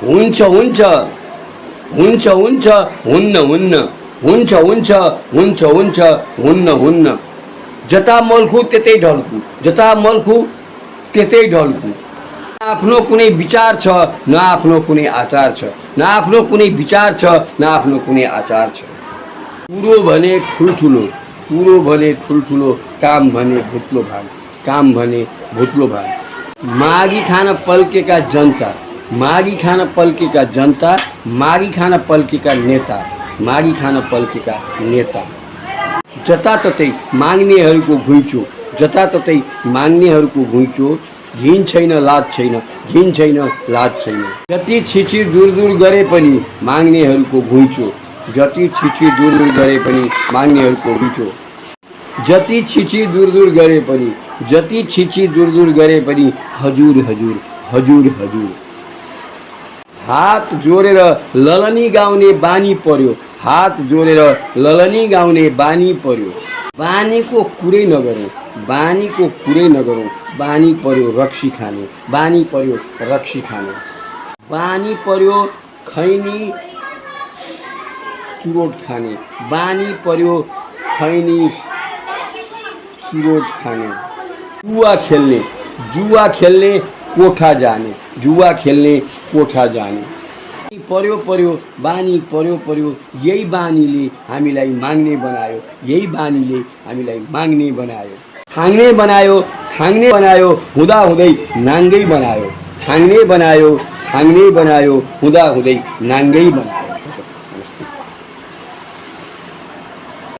हुन्छ हुन्छ हुन्छ हुन्छ हुन्न हुन्न हुन्छ हुन्छ हुन्छ हुन्छ हुन्न हुन्न जता मल्खु त्यतै ढल्कु जता मल्खु त्यतै ढल्कु न आफ्नो कुनै विचार छ न आफ्नो कुनै आचार छ न आफ्नो कुनै विचार छ न आफ्नो कुनै आचार छ कुरो भने ठुल्ठुलो कुरो भने ठुल्ठुलो काम भने भुत्लो भाग काम भने भुत्लो भाग मागी खान पल्केका जनता मागी खान पल्केका जनता मागी खान पल्केका नेता मागी खान पल्केका नेता जताततै माग्नेहरूको घुइँचो जताततै माग्नेहरूको घुइँचो घिन छैन लाज छैन घिन छैन लाज छैन जति छिछि दूर दूर गरे पनि माग्नेहरूको घुइँचो जति छिछि दूर दूर गरे पनि माग्नेहरूको घुइँचो जति छिछि दूर दूर गरे पनि जति छिछि दूर दूर गरे पनि हजुर हजुर हजुर हजुर हात जोडेर ललनी गाउने बानी पर्यो हात जोडेर ललनी गाउने बानी पर्यो बानीको कुरै नगरौँ बानीको कुरै नगरौँ बानी पर्यो रक्सी खाने बानी पर्यो रक्सी खाने बानी पर्यो खैनी चुरोट खाने बानी पर्यो खैनी चुरोट खाने जुवा खेल्ने कोठा जाने जुवा खेल्ने कोठा जाने पर्यो बानी पर्यो यही बानीले हामीलाई माग्ने बनायो यही बानीले हामीलाई माग्ने बनायो थाङ्ने बनायो हुँदा हुँदै नाङ्गै बनायो थाङ्ने बनायो हुँदा हुँदै नाङ्गै बनायो।